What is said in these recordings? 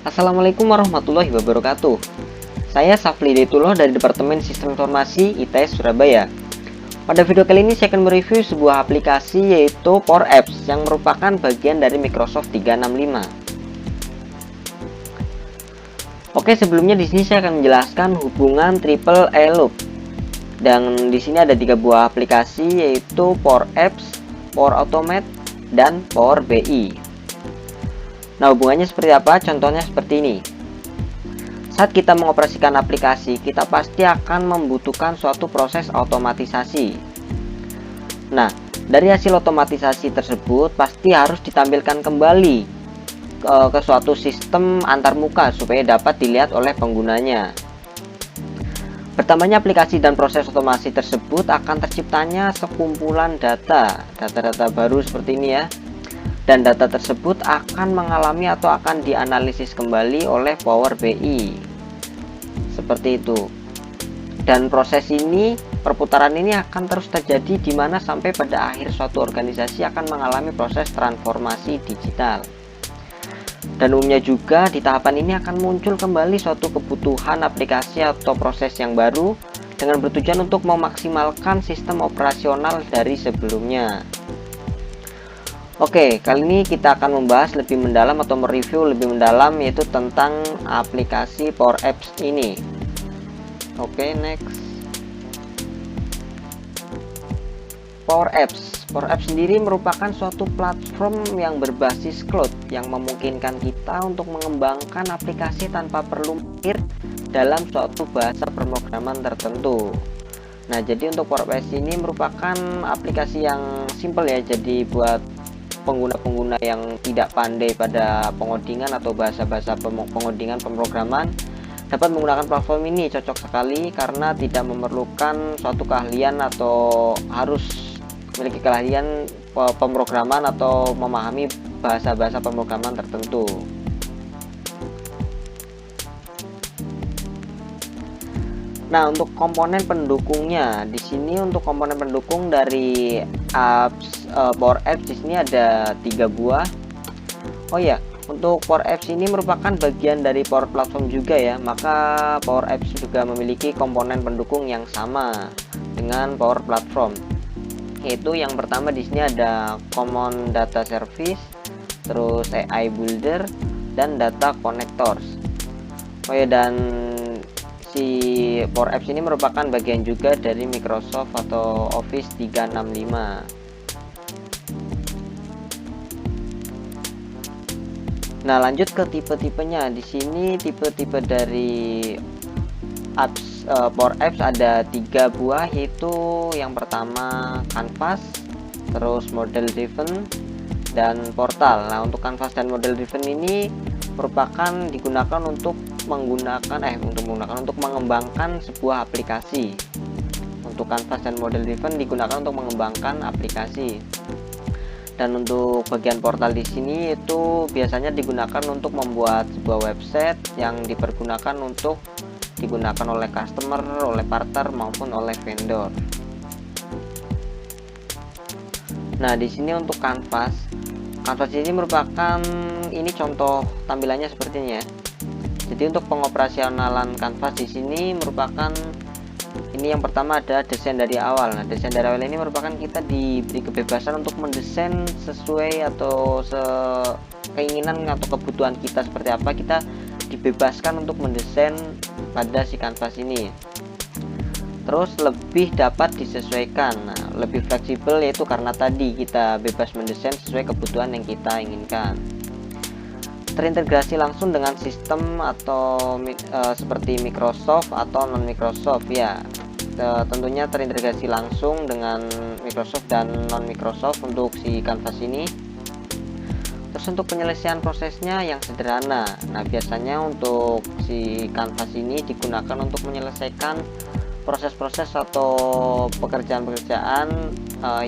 Assalamualaikum warahmatullahi wabarakatuh. Saya Safli Daitullah dari Departemen Sistem Informasi ITS Surabaya. Pada video kali ini saya akan mereview sebuah aplikasi yaitu Power Apps yang merupakan bagian dari Microsoft 365. Oke, sebelumnya di sini saya akan menjelaskan hubungan Triple E Loop. Dan di sini ada 3 buah aplikasi yaitu Power Apps, Power Automate, dan Power BI. Nah, hubungannya seperti apa? Contohnya seperti ini. Saat kita mengoperasikan aplikasi, kita pasti akan membutuhkan suatu proses otomatisasi. Nah, dari hasil otomatisasi tersebut pasti harus ditampilkan kembali ke suatu sistem antarmuka supaya dapat dilihat oleh penggunanya. Bertambahnya aplikasi dan proses otomasi tersebut akan terciptanya sekumpulan data baru seperti ini ya. Dan data tersebut akan mengalami atau akan dianalisis kembali oleh Power BI seperti itu. Dan proses ini, perputaran ini akan terus terjadi di mana sampai pada akhir suatu organisasi akan mengalami proses transformasi digital. Dan umumnya juga di tahapan ini akan muncul kembali suatu kebutuhan aplikasi atau proses yang baru dengan bertujuan untuk memaksimalkan sistem operasional dari sebelumnya. Oke, kali ini kita akan membahas lebih mendalam atau mereview lebih mendalam yaitu tentang aplikasi Power Apps ini. Oke, next. Power Apps sendiri merupakan suatu platform yang berbasis cloud yang memungkinkan kita untuk mengembangkan aplikasi tanpa perlu mikir dalam suatu bahasa pemrograman tertentu. Nah, jadi untuk Power Apps ini merupakan aplikasi yang simple ya, jadi buat pengguna-pengguna yang tidak pandai pada pengodingan atau bahasa-bahasa pengodingan pemrograman dapat menggunakan platform ini. Cocok sekali karena tidak memerlukan suatu keahlian atau harus memiliki keahlian pemrograman atau memahami bahasa-bahasa pemrograman tertentu. Nah, untuk komponen pendukungnya di sini, untuk komponen pendukung dari apps Power Apps di sini ada 3 buah. Oh ya, untuk Power Apps ini merupakan bagian dari Power Platform juga ya. Maka Power Apps juga memiliki komponen pendukung yang sama dengan Power Platform. Yaitu yang pertama di sini ada Common Data Service, terus AI Builder dan Data Connectors. Oh ya, dan si Power Apps ini merupakan bagian juga dari Microsoft atau Office 365. Nah, lanjut ke tipe-tipenya. Di sini tipe-tipe dari apps Power Apps ada 3 buah, yaitu yang pertama Canvas, terus Model Driven, dan Portal. Nah, untuk Canvas dan Model Driven ini merupakan digunakan untuk mengembangkan sebuah aplikasi. Untuk Canvas dan Model Driven digunakan untuk mengembangkan aplikasi. Dan untuk bagian portal di sini itu biasanya digunakan untuk membuat sebuah website yang dipergunakan untuk digunakan oleh customer, oleh partner maupun oleh vendor. Nah, di sini untuk Canvas ini merupakan contoh tampilannya seperti ini ya. Jadi untuk pengoperasionalan Canvas di sini merupakan yang pertama ada desain dari awal. Nah, desain dari awal ini merupakan kita diberi kebebasan untuk mendesain sesuai atau keinginan atau kebutuhan kita seperti apa, kita dibebaskan untuk mendesain pada si Canvas ini. Terus lebih dapat disesuaikan, nah, lebih fleksibel yaitu karena tadi kita bebas mendesain sesuai kebutuhan yang kita inginkan. Terintegrasi langsung dengan sistem atau seperti Microsoft atau non Microsoft ya. Tentunya terintegrasi langsung dengan Microsoft dan non Microsoft untuk si Canvas ini. Terus untuk penyelesaian prosesnya yang sederhana. Nah, biasanya untuk si Canvas ini digunakan untuk menyelesaikan proses-proses atau pekerjaan-pekerjaan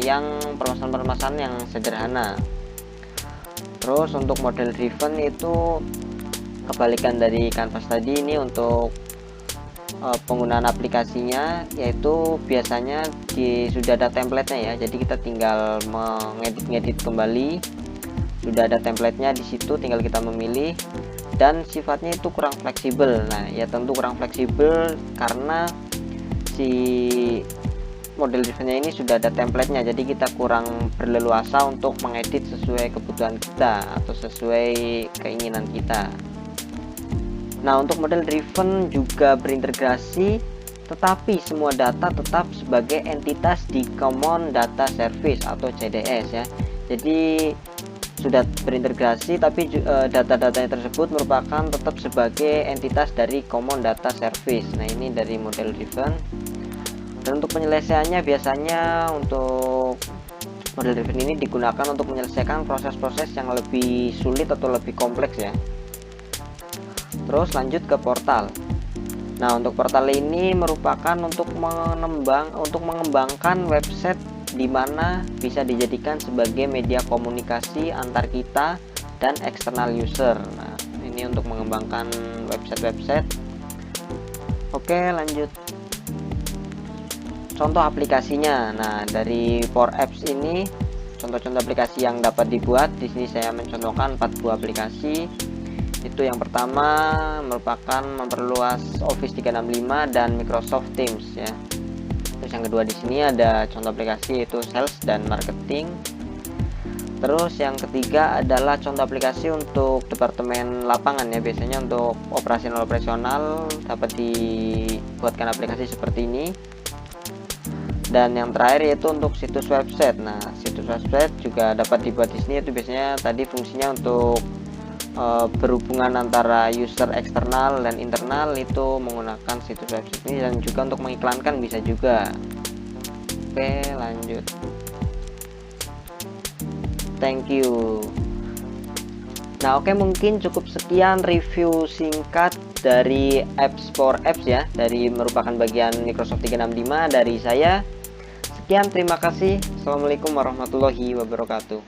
yang permasalahan-permasalahan yang sederhana. Terus untuk Model Driven itu kebalikan dari Canvas tadi. Ini untuk penggunaan aplikasinya, yaitu biasanya sudah ada template-nya ya, jadi kita tinggal mengedit kembali, sudah ada template-nya di situ, tinggal kita memilih dan sifatnya itu kurang fleksibel. Nah, ya tentu kurang fleksibel karena si model drivennya ini sudah ada templatenya, jadi kita kurang berleluasa untuk mengedit sesuai kebutuhan kita atau sesuai keinginan kita. Nah, untuk model driven juga berintegrasi, tetapi semua data tetap sebagai entitas di Common Data Service atau CDS ya. Jadi sudah berintegrasi, tapi data-datanya tersebut merupakan tetap sebagai entitas dari Common Data Service. Nah, ini dari model driven. Dan untuk penyelesaiannya, biasanya untuk model driven ini digunakan untuk menyelesaikan proses-proses yang lebih sulit atau lebih kompleks ya. Terus lanjut ke portal. Nah, untuk portal ini merupakan untuk mengembangkan website di mana bisa dijadikan sebagai media komunikasi antar kita dan eksternal user. Nah, ini untuk mengembangkan website-website. Oke, lanjut. Contoh aplikasinya. Nah, dari Power Apps ini contoh-contoh aplikasi yang dapat dibuat. Di sini saya mencontohkan 4 buah aplikasi. Itu yang pertama merupakan memperluas Office 365 dan Microsoft Teams ya. Terus yang kedua di sini ada contoh aplikasi yaitu Sales dan Marketing. Terus yang ketiga adalah contoh aplikasi untuk departemen lapangan ya. Biasanya untuk operasional dapat dibuatkan aplikasi seperti ini. Dan yang terakhir yaitu untuk situs website. Nah, situs website juga dapat dibuat di sini, itu biasanya tadi fungsinya untuk berhubungan antara user eksternal dan internal, itu menggunakan situs website ini, dan juga untuk mengiklankan bisa juga. Oke, lanjut. Thank you. Nah, oke, mungkin cukup sekian review singkat dari apps Power Apps ya, dari merupakan bagian Microsoft 365 dari saya. Sekian, terima kasih. Assalamualaikum warahmatullahi wabarakatuh.